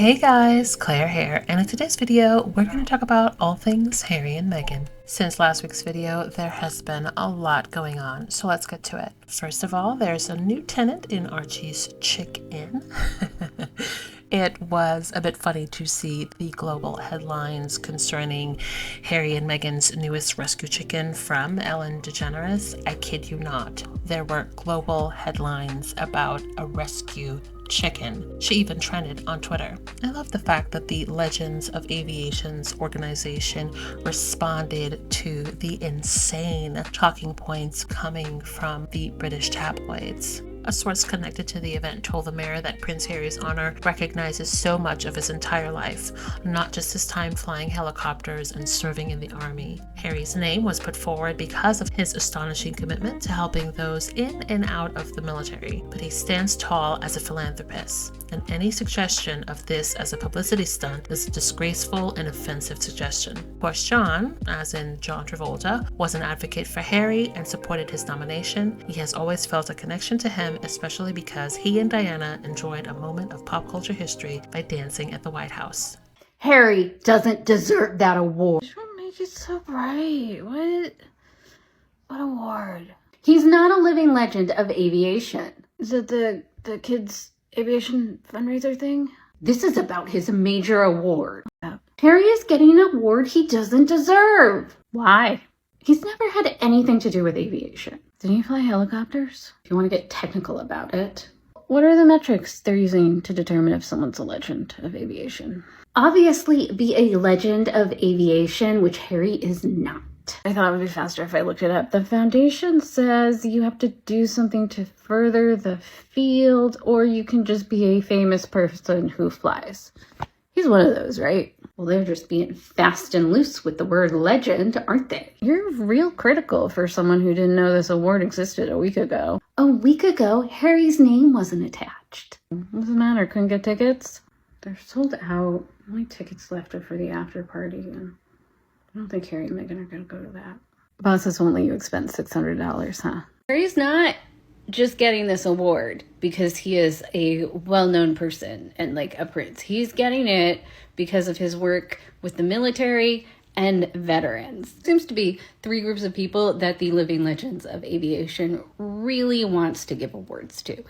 Hey guys, Claire here, and in today's video, we're going to talk about all things Harry and Meghan. Since last week's video, there has been a lot going on, so let's get to it. First of all, there's a new tenant in Archie's Chick Inn. It was a bit funny to see the global headlines concerning Harry and Meghan's newest rescue chicken from Ellen DeGeneres. I kid you not. There were global headlines about a rescue chicken. She even trended on Twitter. I love the fact that the Legends of Aviation's organization responded to the insane talking points coming from the British tabloids. A source connected to the event told the mayor that Prince Harry's honor recognizes so much of his entire life, not just his time flying helicopters and serving in the army. Harry's name was put forward because of his astonishing commitment to helping those in and out of the military, but he stands tall as a philanthropist, and any suggestion of this as a publicity stunt is a disgraceful and offensive suggestion. Of course, John, as in John Travolta, was an advocate for Harry and supported his nomination. He has always felt a connection to him, especially because he and Diana enjoyed a moment of pop culture history by dancing at the White House. Harry doesn't deserve that award. Don't make it so bright. What award? He's not a living legend of aviation. Is it the kids' aviation fundraiser thing? This is about his major award. Harry is getting an award he doesn't deserve. Why? He's never had anything to do with aviation. Didn't he fly helicopters? If you want to get technical about it. What are the metrics they're using to determine if someone's a legend of aviation? Obviously, be a legend of aviation, which Harry is not. I thought it would be faster if I looked it up. The foundation says you have to do something to further the field, or you can just be a famous person who flies. He's one of those, right? Well, they're just being fast and loose with the word legend, aren't they? You're real critical for someone who didn't know this award existed a week ago. A week ago, Harry's name wasn't attached. What's the matter? Couldn't get tickets? They're sold out. Only tickets left are for the after party, and I don't think Harry and Meghan are going to go to that. Bosses won't let you expend $600, huh? Harry's not just getting this award because he is a well-known person and like a prince. He's getting it because of his work with the military and veterans. Seems to be three groups of people that the Living Legends of Aviation really wants to give awards to.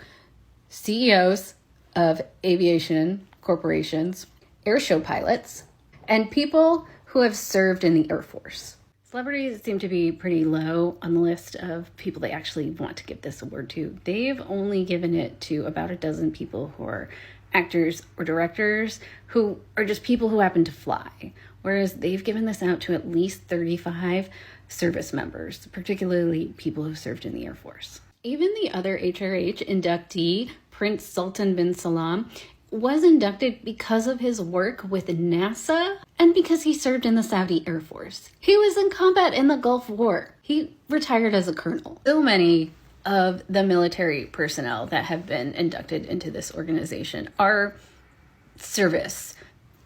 CEOs of aviation corporations, airshow pilots, and people who have served in the Air Force. Celebrities seem to be pretty low on the list of people they actually want to give this award to. They've only given it to about a dozen people who are actors or directors who are just people who happen to fly, whereas they've given this out to at least 35 service members, particularly people who served in the Air Force. Even the other HRH inductee, Prince Sultan bin Salam, was inducted because of his work with NASA and because he served in the Saudi Air Force. He was in combat in the Gulf War. He retired as a colonel. So many of the military personnel that have been inducted into this organization are service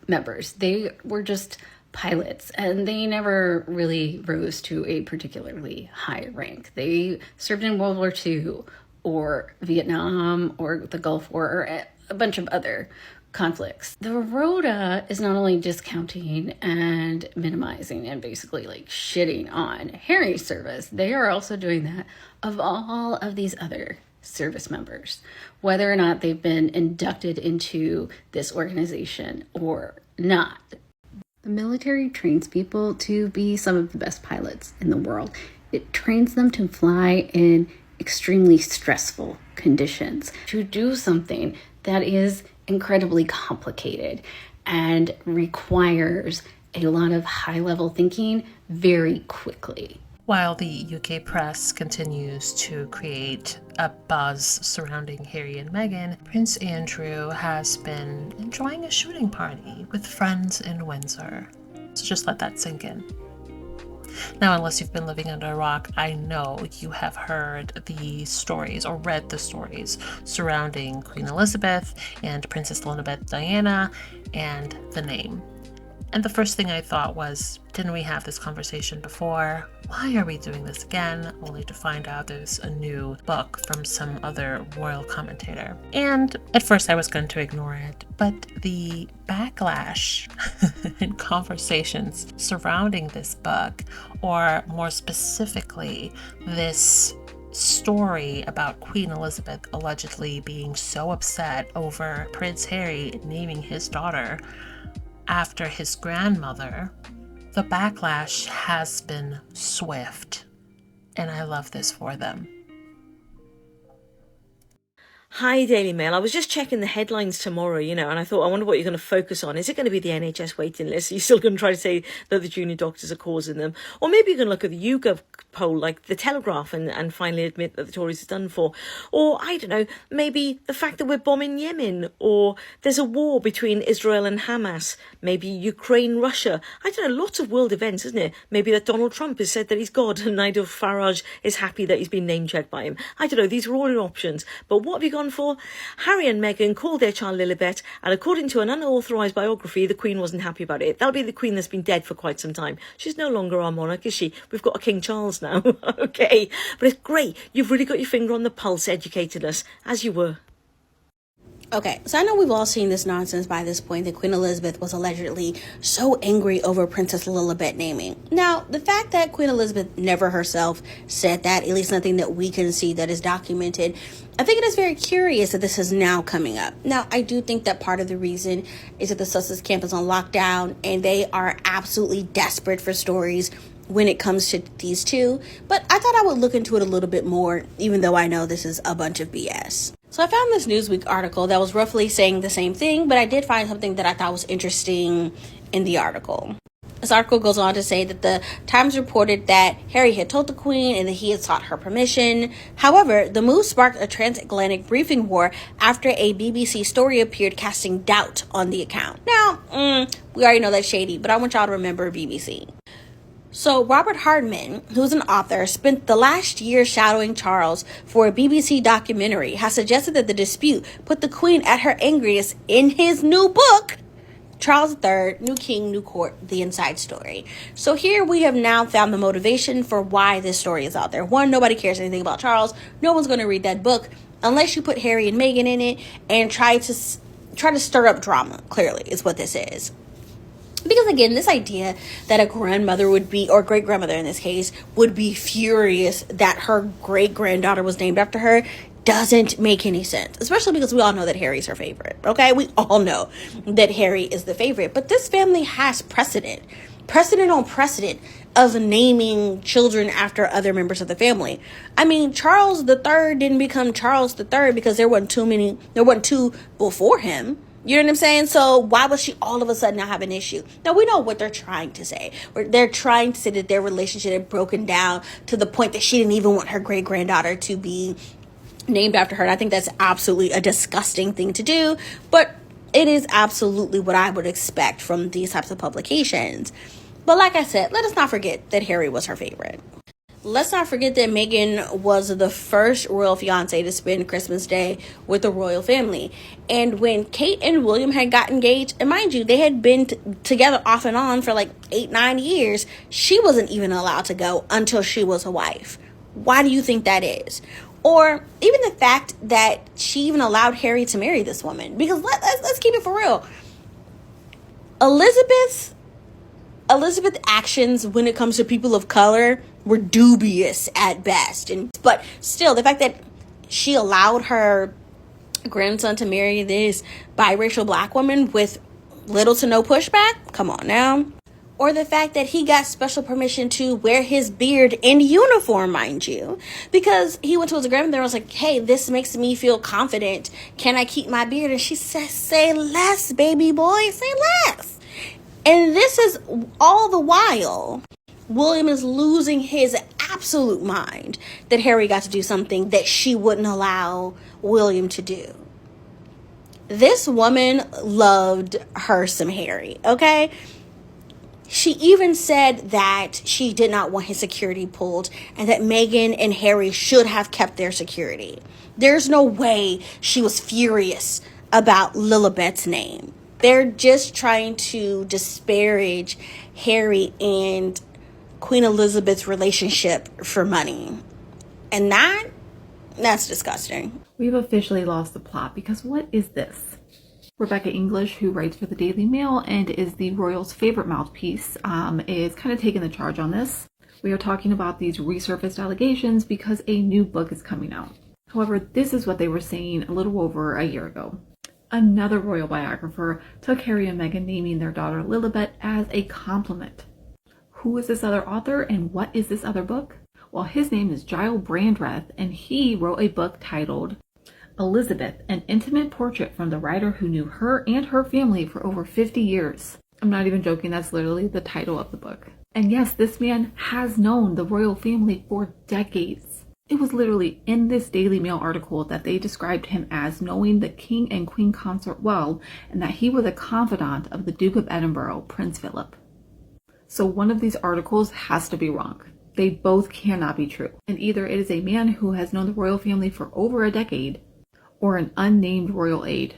members. They were just pilots and they never really rose to a particularly high rank. They served in World War II or Vietnam or the Gulf War or a bunch of other conflicts. The Rhoda is not only discounting and minimizing and basically like shitting on Harry's service, they are also doing that of all of these other service members, whether or not they've been inducted into this organization or not. The military trains people to be some of the best pilots in the world. It trains them to fly in extremely stressful conditions, to do something that is incredibly complicated and requires a lot of high-level thinking very quickly. While the UK press continues to create a buzz surrounding Harry and Meghan, Prince Andrew has been enjoying a shooting party with friends in Windsor. So just let that sink in. Now, unless you've been living under a rock, I know you have heard the stories or read the stories surrounding Queen Elizabeth and Princess Lilibet Diana and the name. And the first thing I thought was, didn't we have this conversation before? Why are we doing this again? Only to find out there's a new book from some other royal commentator. And at first I was going to ignore it, but the backlash and conversations surrounding this book, or more specifically, this story about Queen Elizabeth allegedly being so upset over Prince Harry naming his daughter after his grandmother, the backlash has been swift, and I love this for them. Hi, Daily Mail. I was just checking the headlines tomorrow, and I thought, I wonder what you're going to focus on. Is it going to be the NHS waiting list? Are you still going to try to say that the junior doctors are causing them? Or maybe you're going to look at the YouGov poll, like the Telegraph, and finally admit that the Tories are done for. Or, I don't know, maybe the fact that we're bombing Yemen, or there's a war between Israel and Hamas, maybe Ukraine, Russia. I don't know, lots of world events, isn't it? Maybe that Donald Trump has said that he's God, and Nigel Farage is happy that he's been name-checked by him. I don't know, these are all your options. But what have you gone for? Harry and Meghan called their child Lilibet, and according to an unauthorised biography, the Queen wasn't happy about it. That'll be the Queen that's been dead for quite some time. She's no longer our monarch, is she? We've got a King Charles now. Okay, but it's great. You've really got your finger on the pulse, educated us, as you were. Okay, so I know we've all seen this nonsense by this point that Queen Elizabeth was allegedly so angry over Princess Lilibet naming. Now, the fact that Queen Elizabeth never herself said that, at least nothing that we can see that is documented, I think it is very curious that this is now coming up. Now, I do think that part of the reason is that the Sussex camp is on lockdown and they are absolutely desperate for stories when it comes to these two. But I thought I would look into it a little bit more, even though I know this is a bunch of BS. So I found this Newsweek article that was roughly saying the same thing, but I did find something that I thought was interesting in the article. This article goes on to say that the Times reported that Harry had told the Queen and that he had sought her permission. However, the move sparked a transatlantic briefing war after a BBC story appeared casting doubt on the account. Now, we already know that's shady, but I want y'all to remember BBC. So Robert Hardman, who's an author, spent the last year shadowing Charles for a BBC documentary, has suggested that the dispute put the Queen at her angriest in his new book, Charles III, New King, New Court, The Inside Story. So here we have now found the motivation for why this story is out there. One, nobody cares anything about Charles. No one's going to read that book unless you put Harry and Meghan in it and try to stir up drama, clearly, is what this is. Because again, this idea that a grandmother would be, or great-grandmother in this case, would be furious that her great-granddaughter was named after her doesn't make any sense. Especially because we all know that Harry's her favorite, okay? We all know that Harry is the favorite. But this family has precedent on precedent of naming children after other members of the family. I mean, Charles III didn't become Charles III because there wasn't two before him. You know what I'm saying? So why would she all of a sudden now have an issue? Now, we know what they're trying to say. They're trying to say that their relationship had broken down to the point that she didn't even want her great-granddaughter to be named after her. And I think that's absolutely a disgusting thing to do. But it is absolutely what I would expect from these types of publications. But like I said, let us not forget that Harry was her favorite. Let's not forget that Meghan was the first royal fiancé to spend Christmas Day with the royal family. And when Kate and William had got engaged, and mind you, they had been together off and on for like 8-9 years, she wasn't even allowed to go until she was a wife. Why do you think that is? Or even the fact that she even allowed Harry to marry this woman. Because let's keep it for real. Elizabeth's actions when it comes to people of color were dubious at best. But still, the fact that she allowed her grandson to marry this biracial black woman with little to no pushback, come on now. Or the fact that he got special permission to wear his beard in uniform, mind you, because he went to his grandmother and was like, hey, this makes me feel confident. Can I keep my beard? And she says, say less, baby boy, say less. And this is all the while William is losing his absolute mind that Harry got to do something that she wouldn't allow William to do. This woman loved her some Harry, okay? She even said that she did not want his security pulled and that Meghan and Harry should have kept their security. There's no way she was furious about Lilibet's name. They're just trying to disparage Harry and Queen Elizabeth's relationship for money. And that's disgusting. We've officially lost the plot, because what is this? Rebecca English, who writes for the Daily Mail and is the royals' favorite mouthpiece, is kind of taking the charge on this. We are talking about these resurfaced allegations because a new book is coming out. However, this is what they were saying a little over a year ago. Another royal biographer took Harry and Meghan naming their daughter Lilibet as a compliment. Who is this other author, and what is this other book? Well, his name is Giles Brandreth, and he wrote a book titled Elizabeth, an intimate portrait from the writer who knew her and her family for over 50 years. I'm not even joking, that's literally the title of the book. And yes, this man has known the royal family for decades. It was literally in this Daily Mail article that they described him as knowing the King and Queen consort well, and that he was a confidant of the Duke of Edinburgh, Prince Philip. So one of these articles has to be wrong. They both cannot be true. And either it is a man who has known the royal family for over a decade, or an unnamed royal aide.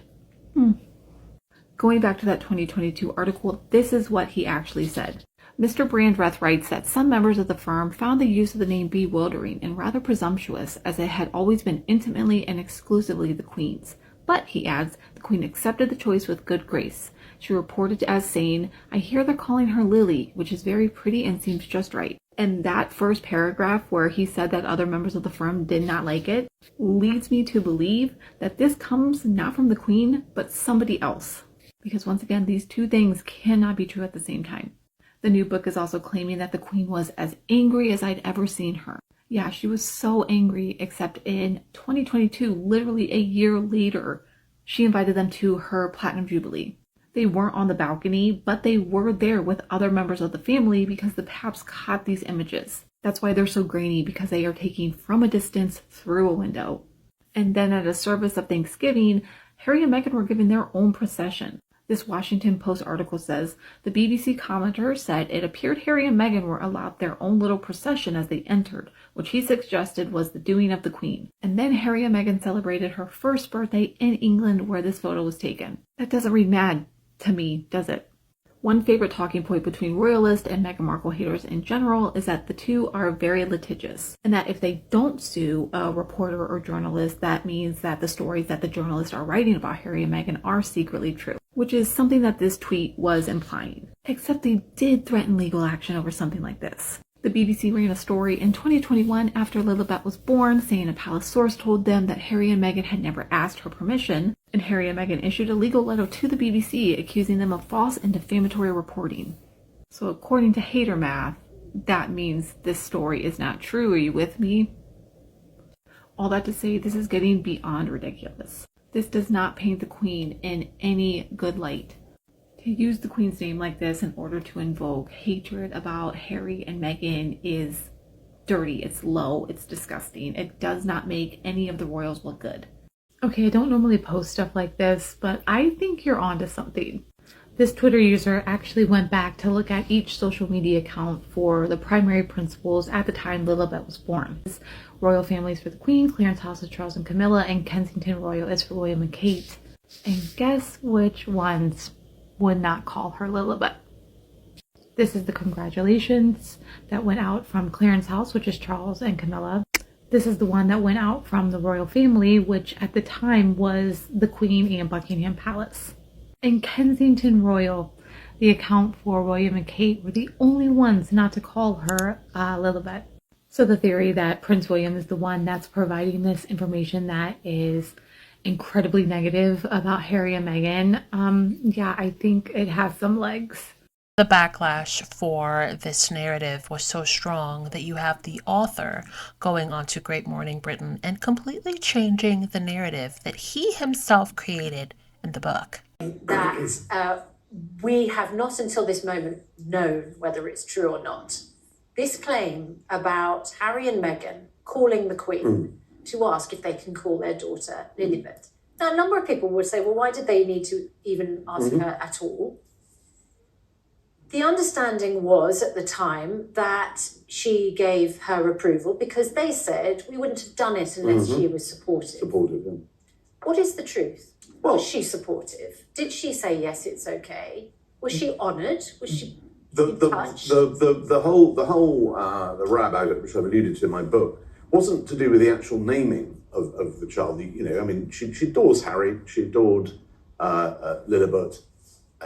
Going back to that 2022 article, this is what he actually said. Mr. Brandreth writes that some members of the firm found the use of the name bewildering and rather presumptuous, as it had always been intimately and exclusively the Queen's. But, he adds, the Queen accepted the choice with good grace. She reported as saying, "I hear they're calling her Lily, which is very pretty and seems just right." And that first paragraph where he said that other members of the firm did not like it leads me to believe that this comes not from the Queen, but somebody else. Because once again, these two things cannot be true at the same time. The new book is also claiming that the Queen was as angry as I'd ever seen her. Yeah, she was so angry, except in 2022, literally a year later, she invited them to her Platinum Jubilee. They weren't on the balcony, but they were there with other members of the family because the paps caught these images. That's why they're so grainy, because they are taken from a distance through a window. And then at a service of Thanksgiving, Harry and Meghan were given their own procession. This Washington Post article says, the BBC commenter said it appeared Harry and Meghan were allowed their own little procession as they entered, which he suggested was the doing of the Queen. And then Harry and Meghan celebrated her first birthday in England, where this photo was taken. That doesn't read mad to me, does it? One favorite talking point between royalist and Meghan Markle haters in general is that the two are very litigious, and that if they don't sue a reporter or journalist, that means that the stories that the journalists are writing about Harry and Meghan are secretly true, which is something that this tweet was implying. Except they did threaten legal action over something like this. The BBC ran a story in 2021 after Lilibet was born, saying a palace source told them that Harry and Meghan had never asked her permission, and Harry and Meghan issued a legal letter to the BBC accusing them of false and defamatory reporting. So according to hater math, that means this story is not true. Are you with me? All that to say, this is getting beyond ridiculous. This does not paint the Queen in any good light. To use the Queen's name like this in order to invoke hatred about Harry and Meghan is dirty, it's low, it's disgusting. It does not make any of the royals look good. Okay, I don't normally post stuff like this, but I think you're onto something. This Twitter user actually went back to look at each social media account for the primary principals at the time Lilibet was born. Royal families for the Queen, Clarence House is Charles and Camilla, and Kensington Royal is for William and Kate. And guess which ones would not call her Lilibet? This is the congratulations that went out from Clarence House, which is Charles and Camilla. This is the one that went out from the royal family, which at the time was the Queen and Buckingham Palace. In Kensington Royal, the account for William and Kate were the only ones not to call her Lilibet. So the theory that Prince William is the one that's providing this information that is incredibly negative about Harry and Meghan, yeah, I think it has some legs. The backlash for this narrative was so strong that you have the author going on to Great Morning Britain and completely changing the narrative that he himself created in the book. That we have not until this moment known whether it's true or not. This claim about Harry and Meghan calling the Queen to ask if they can call their daughter Lilibet. Now, a number of people would say, well, why did they need to even ask her at all? The understanding was at the time that she gave her approval because they said we wouldn't have done it unless she was supportive. Supportive, yeah. What is the truth? Well, was she supportive? Did she say, yes, it's okay? Was she honoured? Was she touched? The rab out it, which I've alluded to in my book, wasn't to do with the actual naming of the child. I mean, she adores Harry, she adored Lilibet.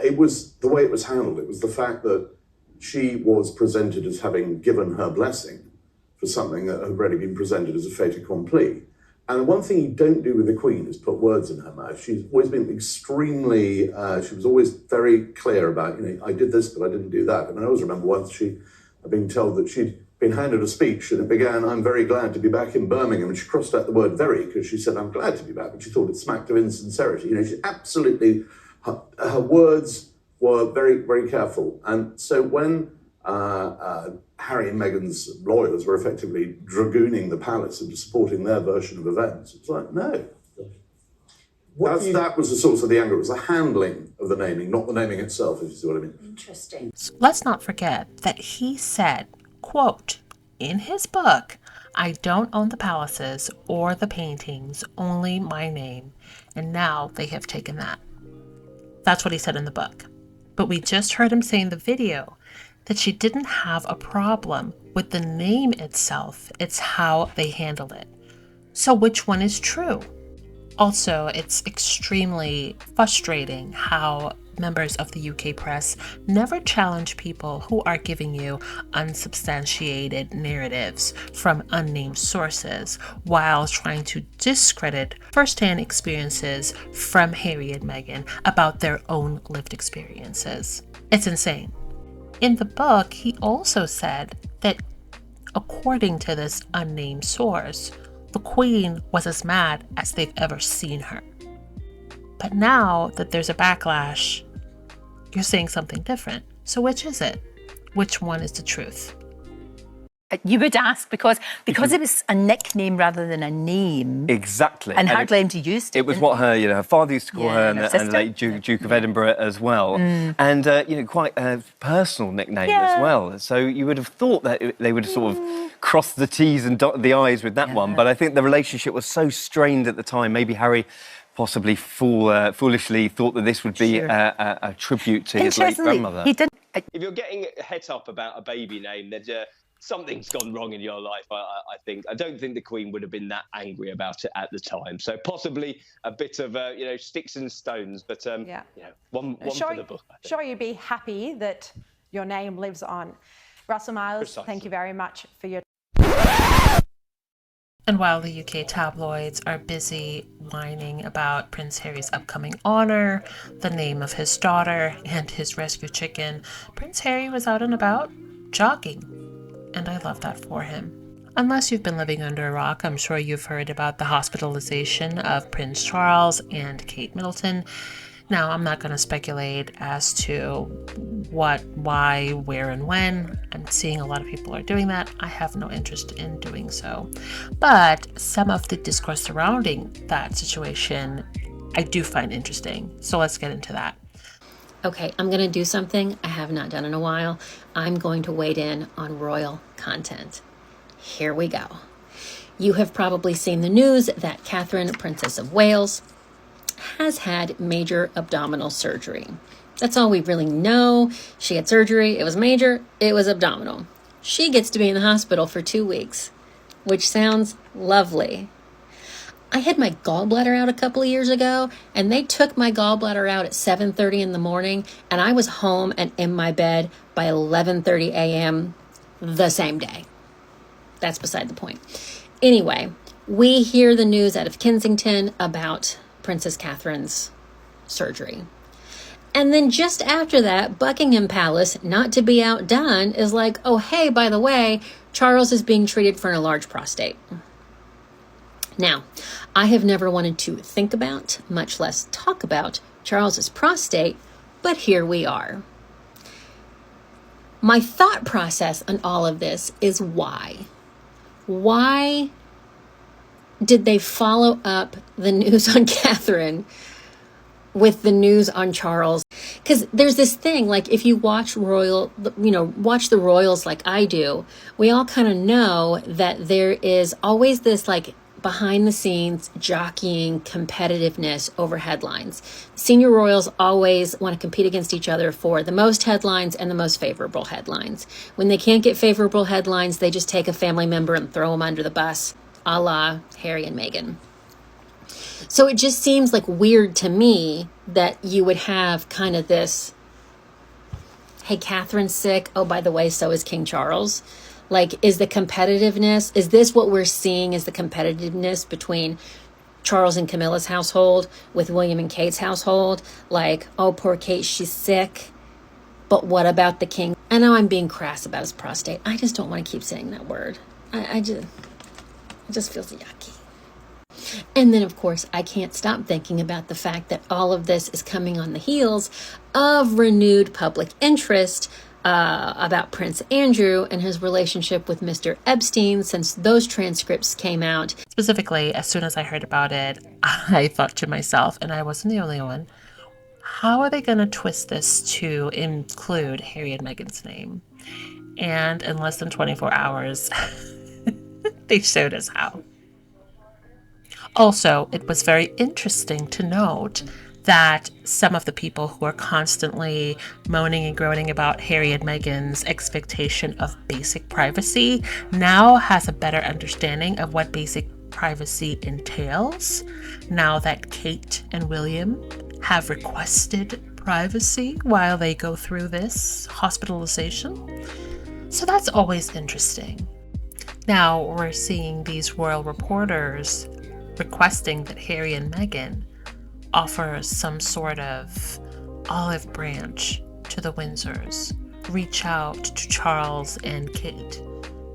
It was the way it was handled. It was the fact that she was presented as having given her blessing for something that had already been presented as a fait accompli. And the one thing you don't do with the Queen is put words in her mouth. She's always been extremely, she was always very clear about, I did this, but I didn't do that. I mean, I always remember once she had been told that she'd been handed a speech and it began, I'm very glad to be back in Birmingham. And she crossed out the word very because she said, I'm glad to be back. But she thought it smacked of insincerity. She absolutely, her words were very, very careful. And so when Harry and Meghan's lawyers were effectively dragooning the palace into supporting their version of events, it's like, no. That was the source of the anger. It was the handling of the naming, not the naming itself, if you see what I mean. Interesting. Let's not forget that he said, quote, in his book, I don't own the palaces or the paintings, only my name. And now they have taken that. That's what he said in the book. But we just heard him say in the video that she didn't have a problem with the name itself. It's how they handle it. So which one is true? Also, it's extremely frustrating how members of the UK press never challenge people who are giving you unsubstantiated narratives from unnamed sources while trying to discredit firsthand experiences from Harry and Meghan about their own lived experiences. It's insane. In the book, he also said that, according to this unnamed source, the Queen was as mad as they've ever seen her. But now that there's a backlash, you're saying something different. So which is it? Which one is the truth? You would ask because it was a nickname rather than a name. Exactly. And her claim to use it. It was what her father used to call her, and the late Duke of Edinburgh as well. And, quite a personal nickname as well. So you would have thought that they would have sort of crossed the T's and dotted the I's with that one. But I think the relationship was so strained at the time. Maybe Harry possibly foolishly thought that this would be a tribute to his late grandmother. He didn't. If you're getting het up about a baby name, there's something's gone wrong in your life, I think. I don't think the Queen would have been that angry about it at the time. So possibly a bit of, sticks and stones, but one for the book. Sure, you'd be happy that your name lives on. Russell Miles, Precisely. Thank you very much for your... And while the UK tabloids are busy whining about Prince Harry's upcoming honor, the name of his daughter, and his rescue chicken, Prince Harry was out and about, jogging. And I love that for him. Unless you've been living under a rock, I'm sure you've heard about the hospitalization of Prince Charles and Kate Middleton. Now, I'm not going to speculate as to what, why, where, and when. I'm seeing a lot of people are doing that. I have no interest in doing so. But some of the discourse surrounding that situation, I do find interesting. So let's get into that. Okay, I'm going to do something I have not done in a while. I'm going to wade in on royal content. Here we go. You have probably seen the news that Catherine, Princess of Wales, has had major abdominal surgery. That's all we really know. She had surgery. It was major. It was abdominal. She gets to be in the hospital for 2 weeks, which sounds lovely. I had my gallbladder out a couple of years ago, and they took my gallbladder out at 7:30 in the morning, and I was home and in my bed by 11:30 a.m. the same day. That's beside the point. Anyway, we hear the news out of Kensington about Princess Catherine's surgery. And then just after that, Buckingham Palace, not to be outdone, is like, oh, hey, by the way, Charles is being treated for an enlarged prostate. Now, I have never wanted to think about, much less talk about, Charles's prostate, but here we are. My thought process on all of this is why? Why did they follow up the news on Catherine with the news on Charles? Because there's this thing, like if you watch watch the royals like I do, we all kind of know that there is always this like behind the scenes jockeying competitiveness over headlines. Senior royals always want to compete against each other for the most headlines and the most favorable headlines. When they can't get favorable headlines, they just take a family member and throw them under the bus, a la Harry and Meghan. So it just seems like weird to me that you would have kind of this, hey, Catherine's sick. Oh, by the way, so is King Charles. Like, is the competitiveness, is this what we're seeing is the competitiveness between Charles and Camilla's household with William and Kate's household? Like, oh, poor Kate, she's sick. But what about the king? I know I'm being crass about his prostate. I just don't want to keep saying that word. It just feels yucky. And then, of course, I can't stop thinking about the fact that all of this is coming on the heels of renewed public interest about Prince Andrew and his relationship with Mr. Epstein since those transcripts came out. Specifically, as soon as I heard about it, I thought to myself, and I wasn't the only one, how are they going to twist this to include Harry and Meghan's name? And in less than 24 hours, they showed us how. Also, it was very interesting to note that some of the people who are constantly moaning and groaning about Harry and Meghan's expectation of basic privacy now has a better understanding of what basic privacy entails now that Kate and William have requested privacy while they go through this hospitalization. So that's always interesting. Now we're seeing these royal reporters requesting that Harry and Meghan offer some sort of olive branch to the Windsors, reach out to Charles and Kate,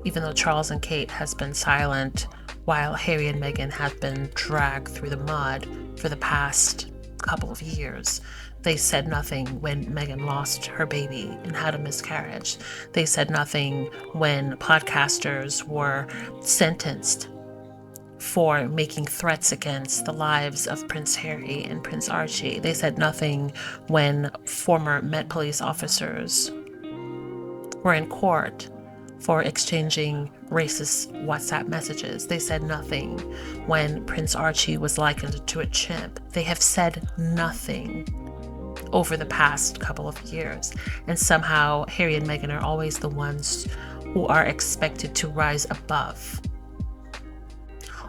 even though Charles and Kate has been silent while Harry and Meghan have been dragged through the mud for the past couple of years. They said nothing when Meghan lost her baby and had a miscarriage. They said nothing when podcasters were sentenced for making threats against the lives of Prince Harry and Prince Archie. They said nothing when former Met police officers were in court for exchanging racist WhatsApp messages. They said nothing when Prince Archie was likened to a chimp. They have said nothing over the past couple of years. And somehow Harry and Meghan are always the ones who are expected to rise above.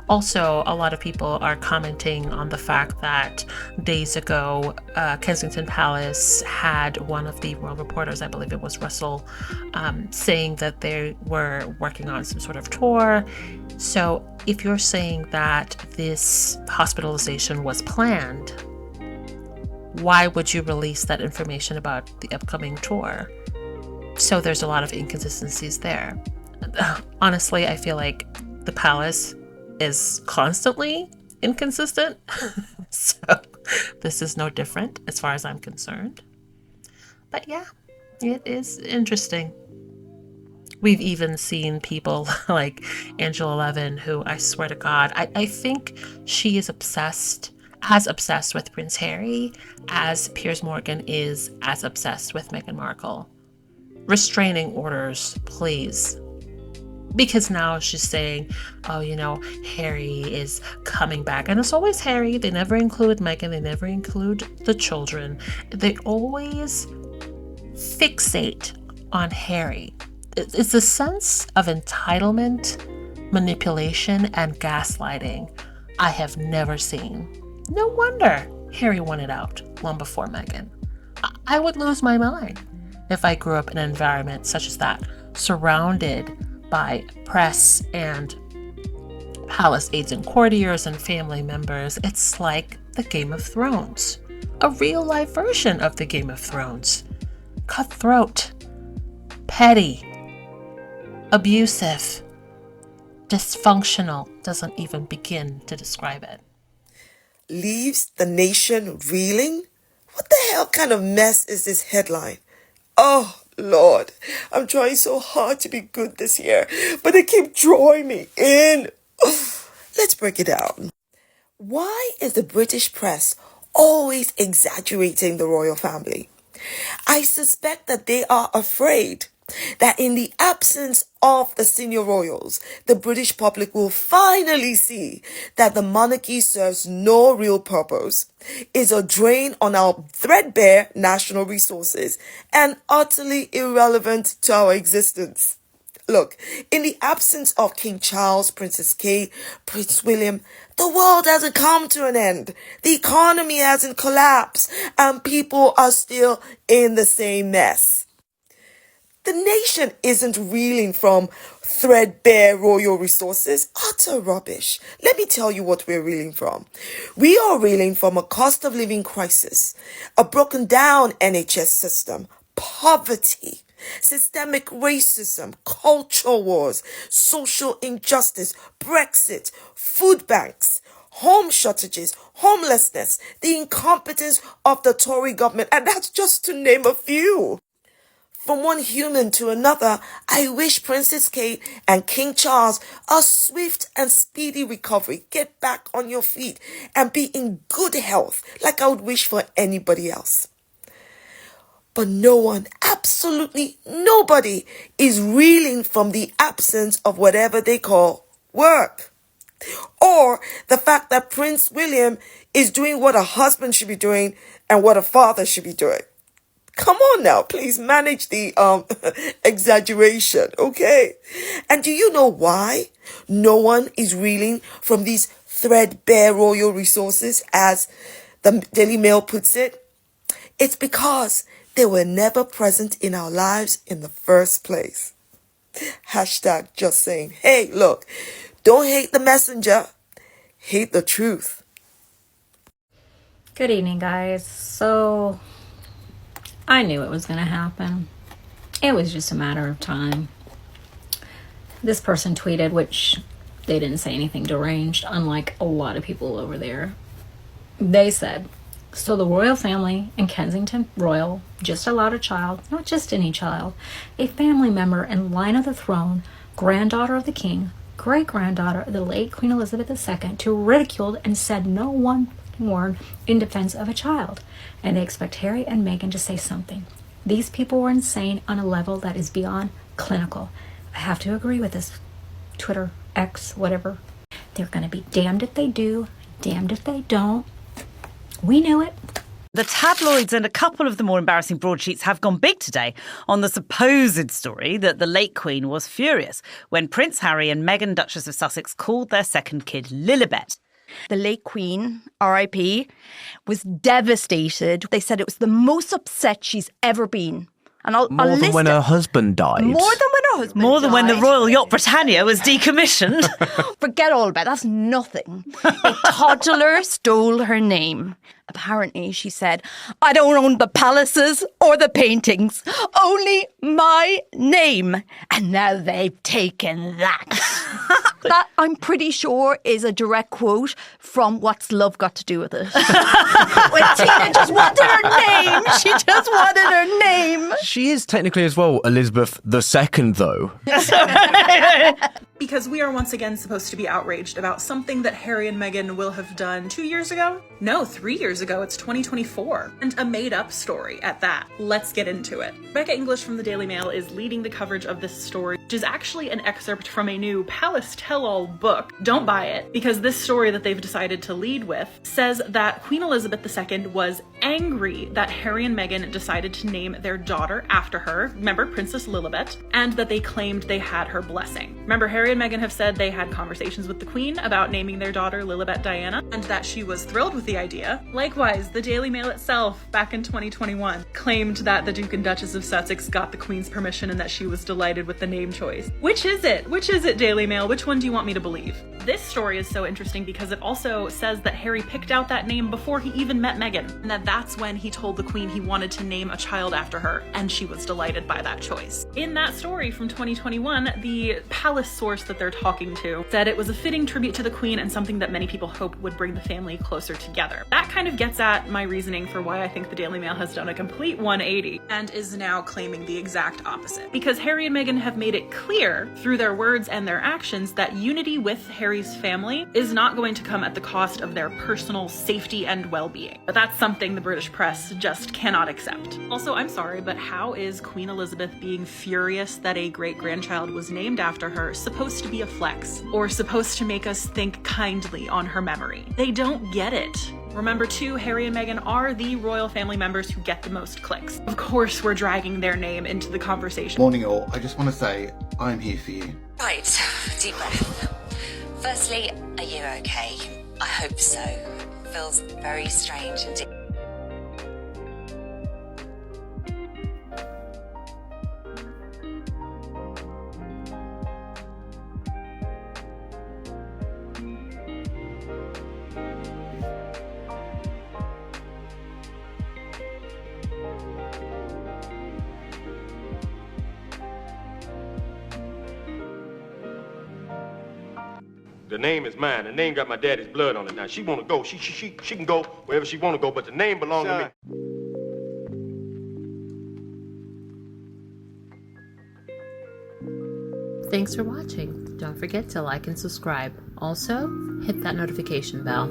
Also, a lot of people are commenting on the fact that days ago, Kensington Palace had one of the royal reporters, I believe it was Russell, saying that they were working on some sort of tour. So if you're saying that this hospitalization was planned, why would you release that information about the upcoming tour? So there's a lot of inconsistencies there. Honestly, I feel like the palace is constantly inconsistent. So this is no different as far as I'm concerned. But yeah, it is interesting. We've even seen people like Angela Levin, who I swear to God, I think she is as obsessed with Prince Harry as Piers Morgan is as obsessed with Meghan Markle. Restraining orders, please. Because now she's saying, oh, Harry is coming back. And it's always Harry. They never include Meghan. They never include the children. They always fixate on Harry. It's a sense of entitlement, manipulation, and gaslighting I have never seen. No wonder Harry wanted out long before Meghan. I would lose my mind if I grew up in an environment such as that, surrounded by press and palace aides and courtiers and family members. It's like the Game of Thrones, a real life version of the Game of Thrones. Cutthroat, petty, abusive, dysfunctional, doesn't even begin to describe it. Leaves the nation reeling? What the hell kind of mess is this headline? Oh, Lord, I'm trying so hard to be good this year, but they keep drawing me in. Let's break it down. Why is the British press always exaggerating the royal family? I suspect that they are afraid that in the absence of the senior royals, the British public will finally see that the monarchy serves no real purpose, is a drain on our threadbare national resources, and utterly irrelevant to our existence. Look, in the absence of King Charles, Princess Kate, Prince William, the world hasn't come to an end. The economy hasn't collapsed, and people are still in the same mess. The nation isn't reeling from threadbare royal resources. Utter rubbish. Let me tell you what we're reeling from. We are reeling from a cost of living crisis, a broken down NHS system, poverty, systemic racism, culture wars, social injustice, Brexit, food banks, home shortages, homelessness, the incompetence of the Tory government, and that's just to name a few. From one human to another, I wish Princess Kate and King Charles a swift and speedy recovery. Get back on your feet and be in good health like I would wish for anybody else. But no one, absolutely nobody, is reeling from the absence of whatever they call work. Or the fact that Prince William is doing what a husband should be doing and what a father should be doing. Come on now, please manage the exaggeration, okay? And do you know why no one is reeling from these threadbare royal resources, as the Daily Mail puts it? It's because they were never present in our lives in the first place. Hashtag just saying. Hey, look, don't hate the messenger, hate the truth. Good evening, guys. So I knew it was going to happen. It was just a matter of time. This person tweeted, which they didn't say anything deranged, unlike a lot of people over there. They said, so the royal family in Kensington Royal just allowed a child, not just any child, a family member in line of the throne, granddaughter of the king, great-granddaughter of the late Queen Elizabeth II, to ridicule and said no one word in defense of a child. And they expect Harry and Meghan to say something. These people were insane on a level that is beyond clinical. I have to agree with this. Twitter, X, whatever. They're going to be damned if they do, damned if they don't. We knew it. The tabloids and a couple of the more embarrassing broadsheets have gone big today on the supposed story that the late Queen was furious when Prince Harry and Meghan, Duchess of Sussex, called their second kid Lilibet. The late Queen, R.I.P., was devastated. They said it was the most upset she's ever been. And I'll than when her husband died. More than when her husband More than died. when the Royal Yacht Britannia was decommissioned. Forget all about it. That's nothing. A toddler stole her name. Apparently, she said, I don't own the palaces or the paintings, only my name. And now they've taken that. That, I'm pretty sure, is a direct quote from What's Love Got to Do with It. When Tina just wanted her name. She just wanted her name. She is technically as well Elizabeth II, though. Because we are once again supposed to be outraged about something that Harry and Meghan will have done 2 years ago? No, 3 years ago. It's 2024. And a made-up story at that. Let's get into it. Rebecca English from the Daily Mail is leading the coverage of this story, which is actually an excerpt from a new Palace tell-all book. Don't buy it, because this story that they've decided to lead with says that Queen Elizabeth II was angry that Harry and Meghan decided to name their daughter after her, remember, Princess Lilibet, and that they claimed they had her blessing. Remember, Harry and Meghan have said they had conversations with the Queen about naming their daughter Lilibet Diana, and that she was thrilled with the idea. Likewise, the Daily Mail itself, back in 2021, claimed that the Duke and Duchess of Sussex got the Queen's permission and that she was delighted with the name choice. Which is it? Which is it, Daily Mail? Which one do you want me to believe? This story is so interesting because it also says that Harry picked out that name before he even met Meghan, and that that's when he told the Queen he wanted to name a child after her, and she was delighted by that choice. In that story from 2021, the palace source that they're talking to said it was a fitting tribute to the Queen and something that many people hoped would bring the family closer together. That kind of gets at my reasoning for why I think the Daily Mail has done a complete 180 and is now claiming the exact opposite. Because Harry and Meghan have made it clear through their words and their actions that unity with Harry's family is not going to come at the cost of their personal safety and well-being. But that's something the British press just cannot accept. Also, I'm sorry, but how is Queen Elizabeth being furious that a great-grandchild was named after her supposed to be a flex, or supposed to make us think kindly on her memory? They don't get it. Remember too, Harry and Meghan are the royal family members who get the most clicks. Of course we're dragging their name into the conversation. Morning all, I just want to say, I'm here for you. Right, deep breath. Firstly, are you okay? I hope so. Feels very strange and deep. The name is mine. The name got my daddy's blood on it. Now, she want to go. She can go wherever she want to go, but the name belongs to me. Thanks for watching. Don't forget to like and subscribe. Also, hit that notification bell.